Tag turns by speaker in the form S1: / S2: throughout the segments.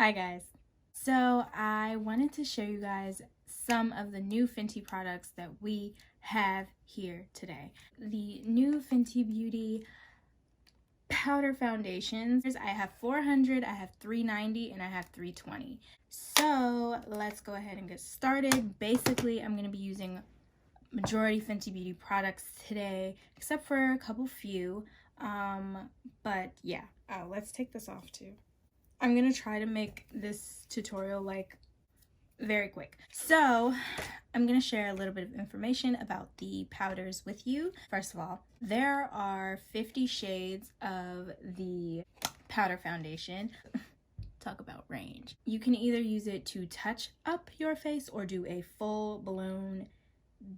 S1: Hi guys. So I wanted to show you guys some of the new Fenty products that we have here today. The new Fenty Beauty powder foundations. I have 400, I have 390, and I have 320. So let's go ahead and get started. Basically, I'm going to be using majority Fenty Beauty products today, except for a couple few. But yeah, let's take this off too. I'm gonna try to make this tutorial like very quick. So I'm gonna share a little bit of information about the powders with you. First of all, there are 50 shades of the powder foundation. Talk about range. You can either use it to touch up your face or do a full blown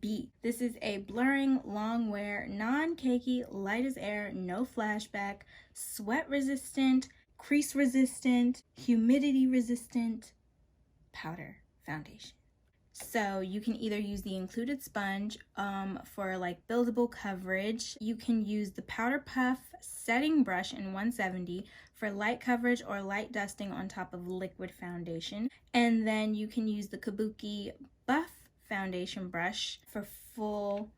S1: beat. This is a blurring, long wear, non-cakey, light as air, no flashback, sweat resistant, crease resistant, humidity resistant powder foundation. So you can either use the included sponge for like buildable coverage. You can use the powder puff setting brush in 170 for light coverage or light dusting on top of liquid foundation. And then you can use the Kabuki buff foundation brush for full,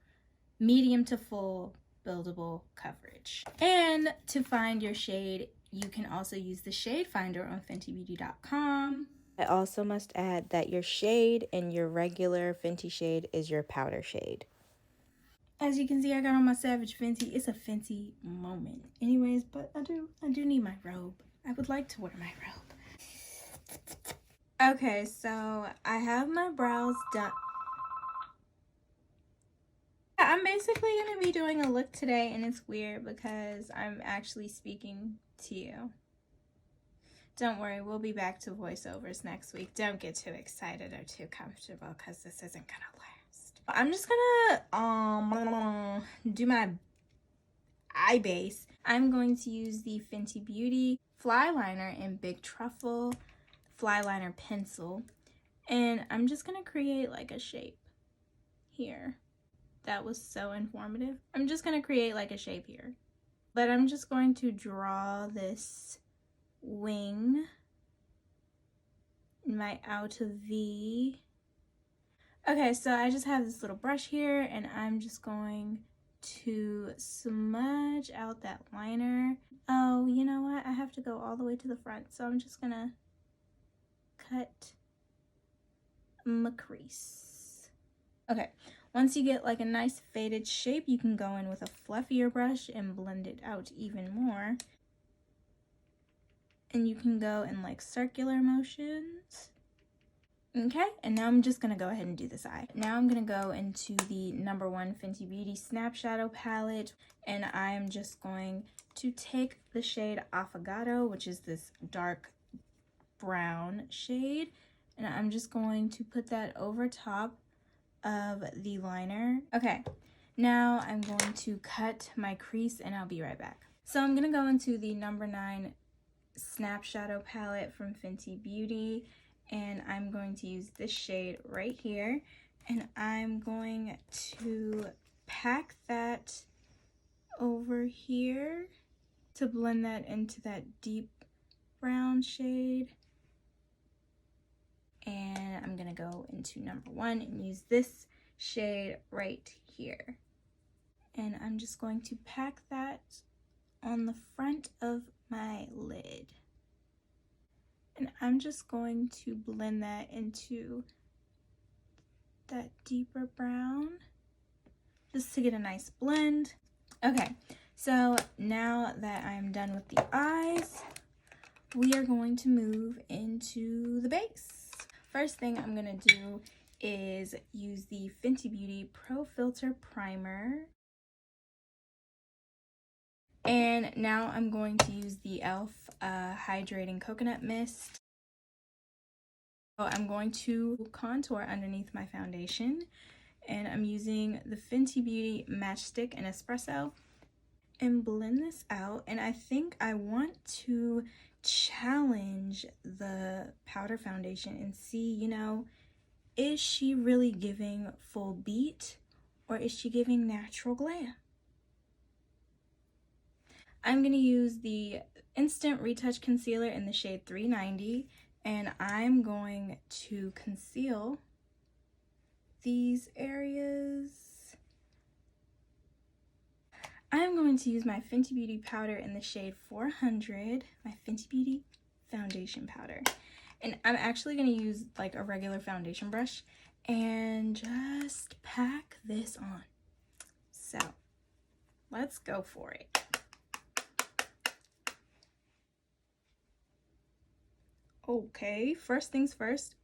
S1: medium to full buildable coverage. And to find your shade, you can also use the shade finder on fentybeauty.com.
S2: I also must add that your shade in your regular Fenty shade is your powder shade.
S1: As you can see, I got on my Savage Fenty. It's a Fenty moment. Anyways, but I do need my robe. I would like to wear my robe. Okay, so I have my brows done. I'm basically going to be doing a look today, and it's weird because I'm actually speaking to you. Don't worry, we'll be back to voiceovers next week. Don't get too excited or too comfortable because this isn't going to last. I'm just going to do my eye base. I'm going to use the Fenty Beauty Fly Liner in Big Truffle Fly Liner Pencil. And I'm just going to create like a shape here. That was so informative. I'm just going to create like a shape here. But I'm just going to draw this wing in my outer V. Okay, so I just have this little brush here and I'm just going to smudge out that liner. Oh, you know what? I have to go all the way to the front, so I'm just gonna cut my crease. Okay, once you get like a nice faded shape, you can go in with a fluffier brush and blend it out even more. And you can go in like circular motions. Okay, and now I'm just gonna go ahead and do this eye. Now I'm gonna go into the number 1 Fenty Beauty Snap Shadow palette, and I'm just going to take the shade Affogato, which is this dark brown shade, and I'm just going to put that over top of the liner. Okay, now I'm going to cut my crease and I'll be right back. So I'm gonna go into the number 9 Snap Shadow palette from Fenty Beauty, and I'm going to use this shade right here, and I'm going to pack that over here to blend that into that deep brown shade. And I'm gonna go into number 1 and use this shade right here, and I'm just going to pack that on the front of my lid, and I'm just going to blend that into that deeper brown just to get a nice blend. Okay, so now that I'm done with the eyes, we are going to move into the base. First thing I'm gonna do is use the Fenty Beauty Pro Filtr Primer. And now I'm going to use the e.l.f. Hydrating Coconut Mist. So I'm going to contour underneath my foundation, and I'm using the Fenty Beauty Matchstick and Espresso, and blend this out. And I think I want to challenge the powder foundation and see, you know, is she really giving full beat or is she giving natural glam? I'm going to use the Instant Retouch Concealer in the shade 390, And I'm going to conceal these areas. I'm going to use my Fenty Beauty powder in the shade 400, my Fenty Beauty foundation powder. And I'm actually going to use like a regular foundation brush and just pack this on. So let's go for it. Okay, first things first,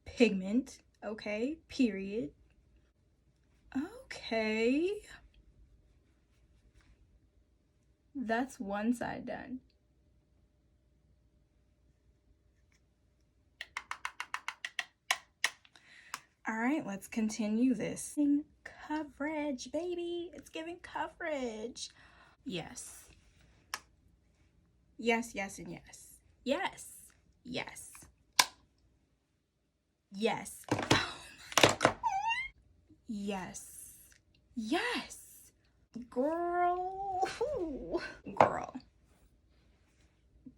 S1: pigment. Okay, period. Okay. That's one side done. All right, let's continue this. Coverage, baby. It's giving coverage. Yes. Yes, yes, and yes. Yes. Yes. Yes. Oh my God. Yes. Yes. Girl. Girl.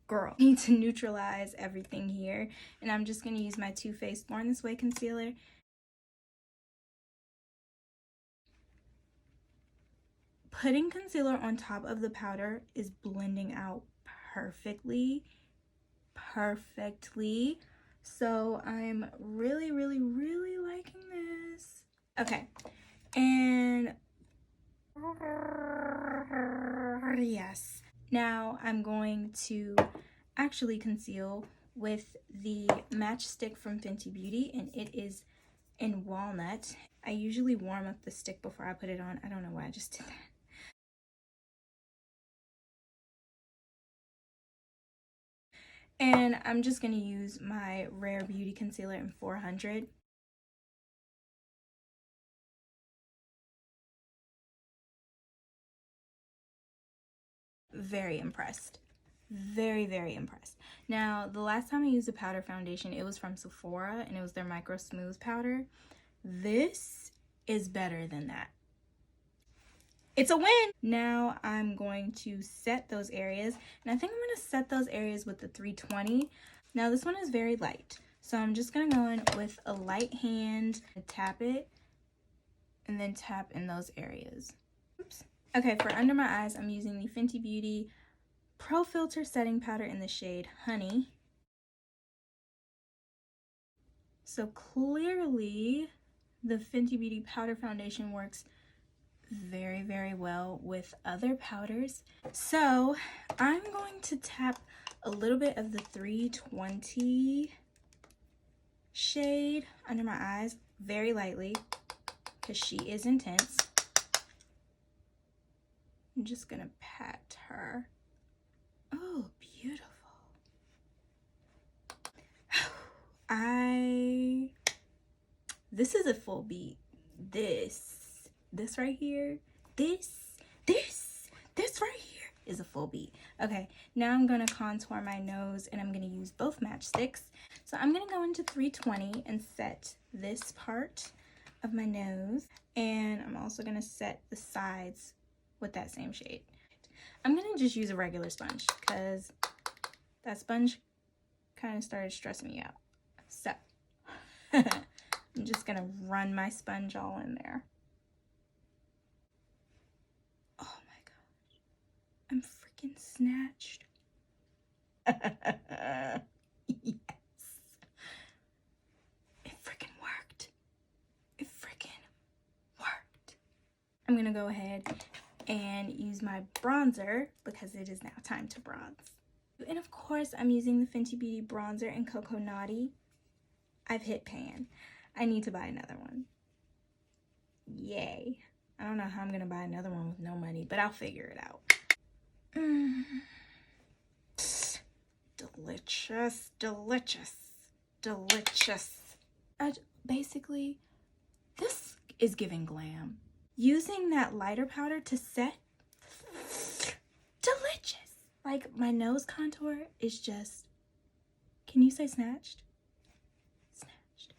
S1: Girl. I need to neutralize everything here. And I'm just going to use my Too Faced Born This Way concealer. Putting concealer on top of the powder is blending out perfectly. So I'm really, really, really liking this. Okay. And yes. Now I'm going to actually conceal with the matchstick from Fenty Beauty, and it is in walnut. I usually warm up the stick before I put it on. I don't know why I just did that. And I'm just going to use my Rare Beauty concealer in 400. Very impressed. Very, very impressed. Now, the last time I used a powder foundation, it was from Sephora, and it was their Micro Smooth powder. This is better than that. It's a win! Now I'm going to set those areas, and I think I'm going to set those areas with the 320. Now this one is very light, so I'm just going to go in with a light hand, tap it, and then tap in those areas. Oops. Okay, for under my eyes, I'm using the Fenty Beauty Pro Filtr setting powder in the shade Honey. So clearly, the Fenty Beauty powder foundation works very, very well with other powders. So I'm going to tap a little bit of the 320 shade under my eyes very lightly because she is intense. I'm just gonna pat her. Oh, beautiful. This is a full beat. This right here, this right here is a full beat. Okay, now I'm gonna contour my nose, and I'm gonna use both matchsticks. So I'm gonna go into 320 and set this part of my nose, and I'm also gonna set the sides with that same shade. I'm gonna just use a regular sponge because that sponge kind of started stressing me out. So I'm just gonna run my sponge all in there. Oh my gosh, I'm freaking snatched. Yes, it freaking worked. It freaking worked. I'm gonna go ahead and use my bronzer because it is now time to bronze. And of course, I'm using the Fenty Beauty bronzer in Coco Naughty. I've hit pan. I need to buy another one. Yay. I don't know how I'm gonna buy another one with no money, but I'll figure it out. Delicious, delicious, delicious. Basically, this is giving glam. Using that lighter powder to set, delicious. Like, my nose contour is just, can you say snatched? Snatched.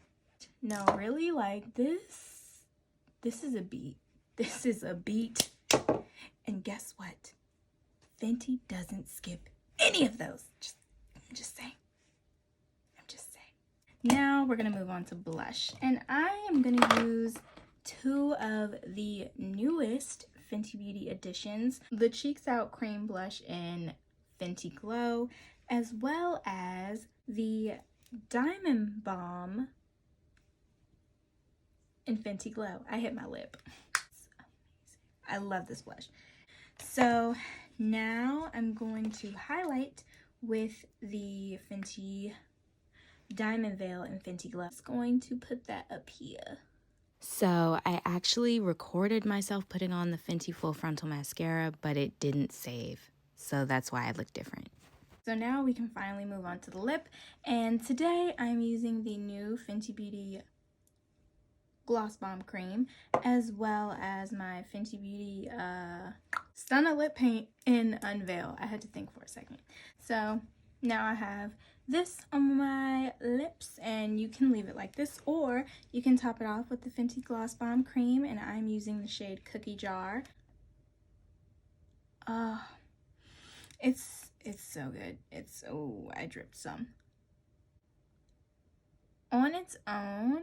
S1: No, really, like this is a beat. This is a beat. And guess what? Fenty doesn't skip any of those. I'm just saying. Now we're gonna move on to blush, and I am gonna use two of the newest Fenty Beauty additions, the Cheeks Out Cream Blush in Fenty Glow, as well as the Diamond Balm in Fenty Glow. I hit my lip. It's amazing. I love this blush. So now I'm going to highlight with the Fenty Diamond Veil in Fenty Glow. I'm just going to put that up here.
S2: So I actually recorded myself putting on the Fenty Full Frontal Mascara, but it didn't save. So that's why I look different.
S1: So now we can finally move on to the lip. And today I'm using the new Fenty Beauty Gloss Bomb Cream, as well as my Fenty Beauty Stunna Lip Paint in Unveil. I had to think for a second. So now I have this on my lips, and you can leave it like this, or you can top it off with the Fenty Gloss Bomb Cream, and I'm using the shade Cookie Jar. It's so good. Oh, I dripped some. On its own,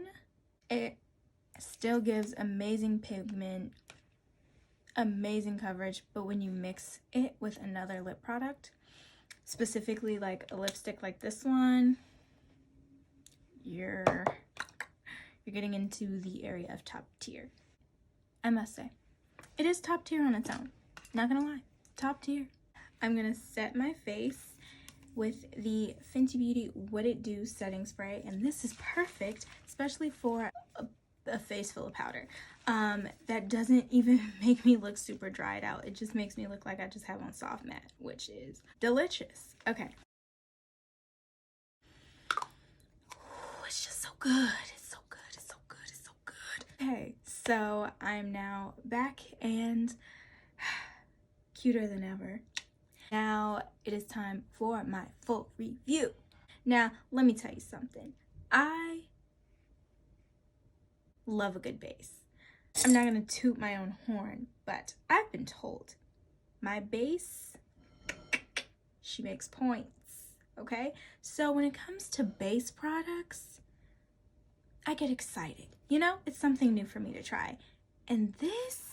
S1: it still gives amazing pigment, amazing coverage, but when you mix it with another lip product, specifically like a lipstick like this one, you're getting into the area of top tier. I must say, it is top tier on its own. Not gonna lie, top tier. I'm gonna set my face with the Fenty Beauty What It Do setting spray, and this is perfect, especially for a face full of powder. That doesn't even make me look super dried out. It just makes me look like I just have on soft matte, which is delicious. Okay. Ooh, it's just so good. It's so good. It's so good. It's so good. Okay, so I'm now back and cuter than ever. Now it is time for my full review. Now, let me tell you something. I love a good base. I'm not gonna toot my own horn, but I've been told my base, she makes points, okay? So when it comes to base products, I get excited. You know, it's something new for me to try. And this,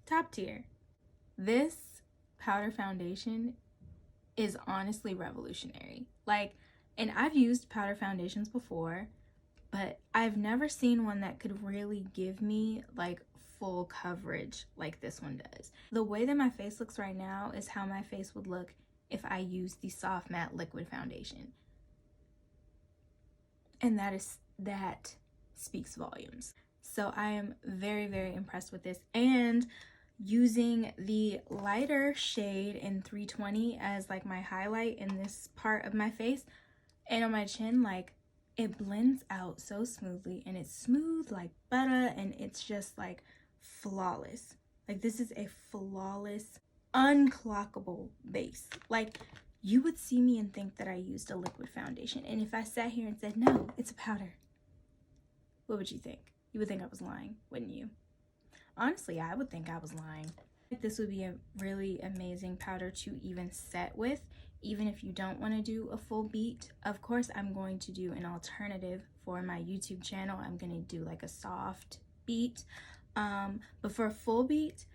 S1: top tier. This powder foundation is honestly revolutionary. Like, and I've used powder foundations before, but I've never seen one that could really give me like full coverage like this one does. The way that my face looks right now is how my face would look if I used the soft matte liquid foundation. And that speaks volumes. So I am very, very impressed with this. And using the lighter shade in 320 as like my highlight in this part of my face and on my chin, like it blends out so smoothly, and it's smooth like butter, and it's just like flawless. Like this is a flawless, unclockable base. Like you would see me and think that I used a liquid foundation, and if I sat here and said no, it's a powder, what would you think? You would think I was lying, wouldn't you? Honestly, I would think I was lying. This would be a really amazing powder to even set with, even if you don't want to do a full beat. Of course, I'm going to do an alternative for my YouTube channel. I'm going to do like a soft beat. But for a full beat,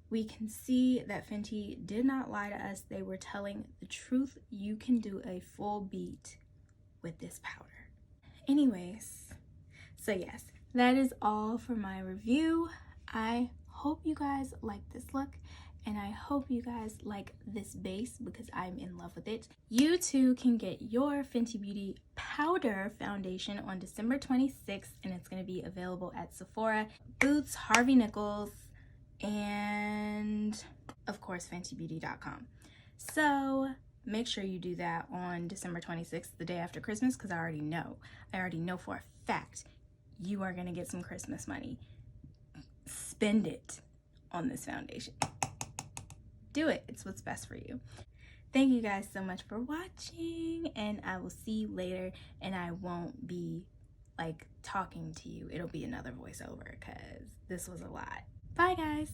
S1: we can see that Fenty did not lie to us. They were telling the truth. You can do a full beat with this powder. Anyways, so yes, that is all for my review. I hope you guys like this look, and I hope you guys like this base because I'm in love with it. You too can get your Fenty Beauty powder foundation on December 26th, and it's going to be available at Sephora, Boots, Harvey Nichols, and of course fentybeauty.com. So make sure you do that on December 26th, the day after Christmas, because I already know for a fact you are going to get some Christmas money. Spend it on this foundation. Do it. It's what's best for you. Thank you guys so much for watching, and I will see you later, and I won't be like talking to you. It'll be another voiceover because this was a lot. Bye guys.